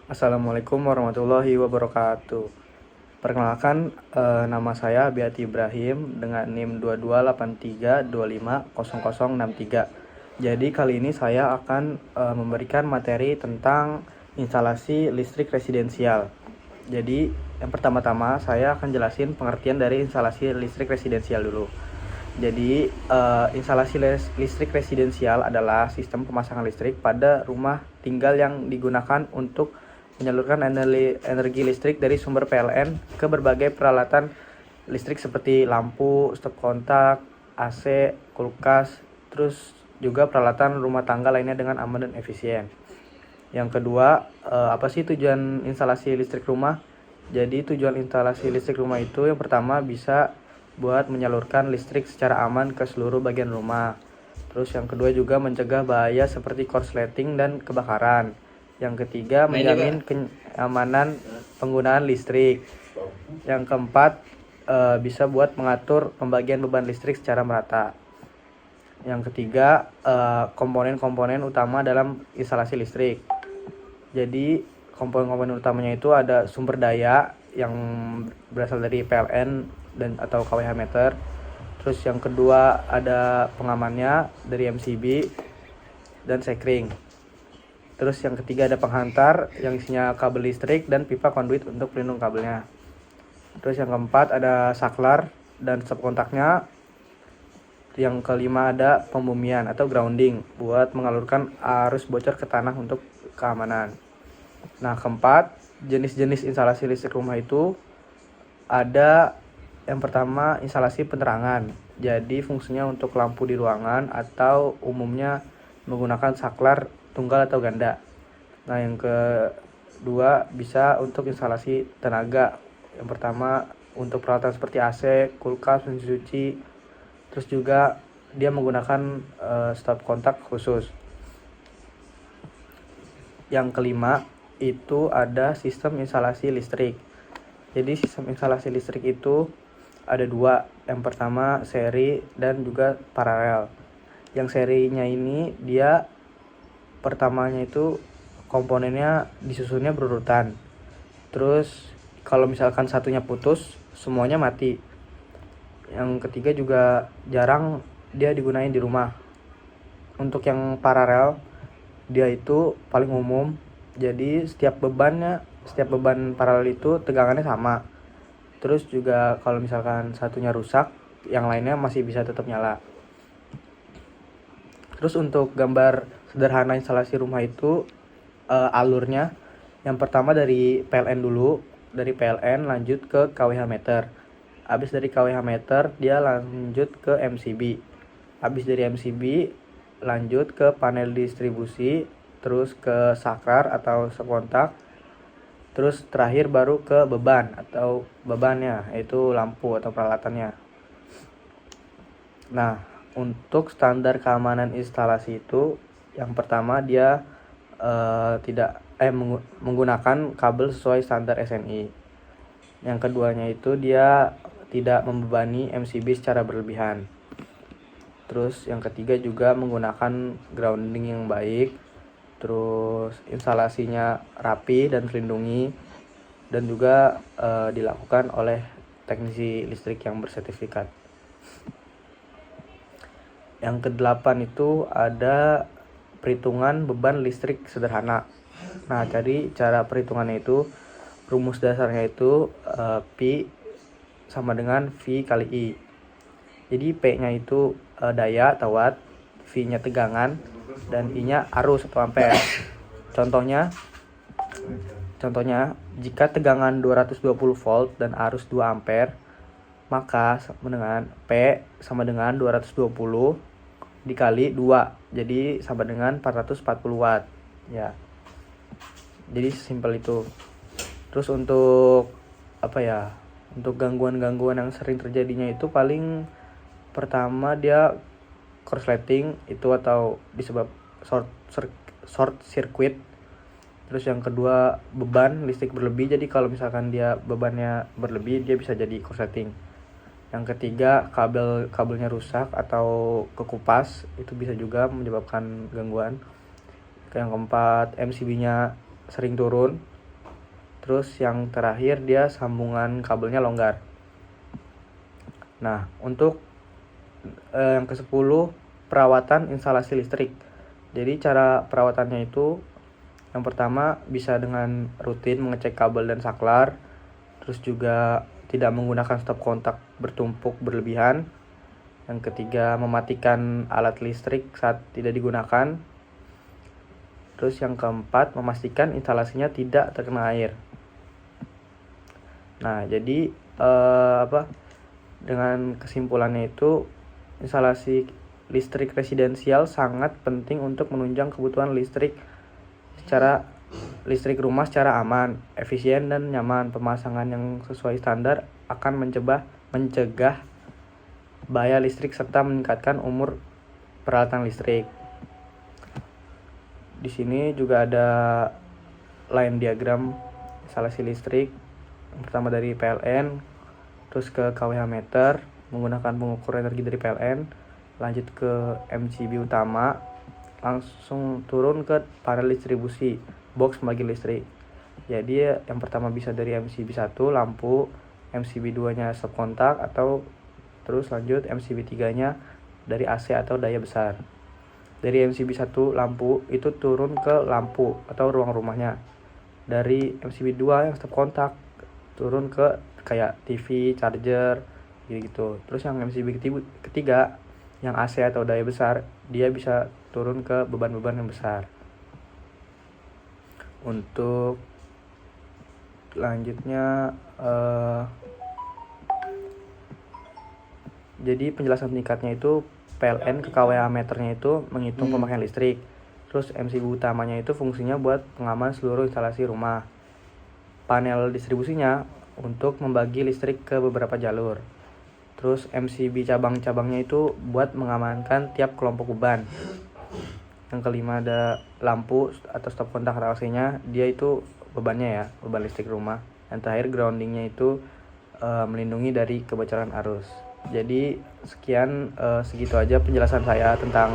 Assalamualaikum warahmatullahi wabarakatuh. Perkenalkan, nama saya Biati Ibrahim dengan NIM 2283250063. Jadi kali ini saya akan memberikan materi tentang instalasi listrik residensial. Jadi yang pertama-tama saya akan jelasin pengertian dari instalasi listrik residensial dulu. Jadi instalasi listrik residensial adalah sistem pemasangan listrik pada rumah tinggal yang digunakan untuk menyalurkan energi listrik dari sumber PLN ke berbagai peralatan listrik seperti lampu, stop kontak, AC, kulkas, terus juga peralatan rumah tangga lainnya dengan aman dan efisien. Yang kedua, apa sih tujuan instalasi listrik rumah? Jadi tujuan instalasi listrik rumah itu yang pertama bisa buat menyalurkan listrik secara aman ke seluruh bagian rumah. Terus yang kedua juga mencegah bahaya seperti korsleting dan kebakaran. Yang ketiga, menjamin keamanan penggunaan listrik. Yang keempat, bisa buat mengatur pembagian beban listrik secara merata. Yang ketiga, komponen-komponen utama dalam instalasi listrik. Jadi, komponen-komponen utamanya itu ada sumber daya yang berasal dari PLN dan atau kWh meter. Terus yang kedua ada pengamannya dari MCB dan sekring. Terus yang ketiga ada penghantar yang isinya kabel listrik dan pipa konduit untuk pelindung kabelnya. Terus yang keempat ada saklar dan stop kontaknya. Yang kelima ada pembumian atau grounding buat mengalurkan arus bocor ke tanah untuk keamanan. Nah, keempat, jenis-jenis instalasi listrik rumah itu ada yang pertama instalasi penerangan. Jadi fungsinya untuk lampu di ruangan atau umumnya menggunakan saklar tunggal atau ganda. Nah, yang kedua bisa untuk instalasi tenaga. Yang pertama untuk peralatan seperti AC, kulkas, mesin cuci. Terus juga dia menggunakan stop kontak khusus. Yang kelima itu ada sistem instalasi listrik. Jadi sistem instalasi listrik itu ada dua. Yang pertama seri dan juga paralel. Yang serinya ini dia pertamanya itu komponennya disusunnya berurutan. Terus kalau misalkan satunya putus, semuanya mati. Yang ketiga juga jarang dia digunain di rumah. Untuk yang paralel, dia itu paling umum. Jadi setiap beban paralel itu tegangannya sama. Terus juga kalau misalkan satunya rusak, yang lainnya masih bisa tetap nyala. Terus untuk gambar sederhana instalasi rumah itu alurnya yang pertama dari PLN dulu, dari PLN lanjut ke kWh meter. Habis dari kWh meter dia lanjut ke MCB. Habis dari MCB lanjut ke panel distribusi, terus ke saklar atau sekontak. Terus terakhir baru ke beban atau bebannya, yaitu lampu atau peralatannya. Nah, untuk standar keamanan instalasi itu yang pertama dia menggunakan kabel sesuai standar SNI. Yang keduanya itu dia tidak membebani MCB secara berlebihan. Terus yang ketiga juga menggunakan grounding yang baik. Terus instalasinya rapi dan terlindungi dan juga dilakukan oleh teknisi listrik yang bersertifikat. Yang kedelapan itu ada perhitungan beban listrik sederhana. Nah, jadi cara perhitungannya itu rumus dasarnya itu P sama dengan V kali I. Jadi P-nya itu daya atau watt, V-nya tegangan, dan I-nya arus atau ampere. Contohnya, jika tegangan 220 volt dan arus 2 ampere, maka P sama dengan 220 dikali 2, jadi sama dengan 440 watt. Ya. Jadi simpel itu. Terus untuk untuk gangguan-gangguan yang sering terjadinya itu paling pertama dia korsleting itu atau disebab short circuit. Terus yang kedua beban listrik berlebih, jadi kalau misalkan dia bebannya berlebih dia bisa jadi korsleting. Yang ketiga kabelnya rusak atau kekupas, itu bisa juga menyebabkan gangguan. Yang keempat MCB-nya sering turun. Terus yang terakhir dia sambungan kabelnya longgar. Nah, untuk yang ke-10 perawatan instalasi listrik. Jadi cara perawatannya itu yang pertama bisa dengan rutin mengecek kabel dan saklar. Terus juga tidak menggunakan stop kontak bertumpuk berlebihan. Yang ketiga mematikan alat listrik saat tidak digunakan. Terus yang keempat memastikan instalasinya tidak terkena air. Nah, jadi dengan kesimpulannya itu instalasi listrik residensial sangat penting untuk menunjang kebutuhan listrik rumah secara aman, efisien dan nyaman. Pemasangan yang sesuai standar akan mencegah bahaya listrik serta meningkatkan umur peralatan listrik. Di sini juga ada line diagram instalasi listrik. Yang pertama dari PLN, terus ke kWh meter menggunakan pengukur energi dari PLN, lanjut ke MCB utama, langsung turun ke panel distribusi, box pembagi listrik. Jadi yang pertama bisa dari MCB 1 lampu, MCB 2 nya stop kontak, atau terus lanjut MCB 3 nya dari AC atau daya besar. Dari MCB 1 lampu itu turun ke lampu atau ruang rumahnya. Dari MCB 2 yang stop kontak turun ke kayak TV, charger gitu. Terus yang MCB ketiga yang AC atau daya besar, dia bisa turun ke beban-beban yang besar. Untuk lanjutnya jadi penjelasan singkatnya itu PLN ke kWh meternya itu menghitung pemakaian listrik. Terus MCB utamanya itu fungsinya buat pengaman seluruh instalasi rumah. Panel distribusinya untuk membagi listrik ke beberapa jalur. Terus MCB cabang-cabangnya itu buat mengamankan tiap kelompok beban. Yang kelima ada lampu atau stop kontak AC-nya, dia itu bebannya ya, beban listrik rumah. Yang terakhir groundingnya itu melindungi dari kebocoran arus. Jadi segitu aja penjelasan saya tentang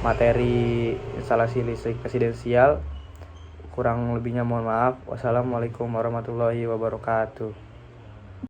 materi instalasi listrik residensial. Kurang lebihnya mohon maaf. Wassalamualaikum warahmatullahi wabarakatuh.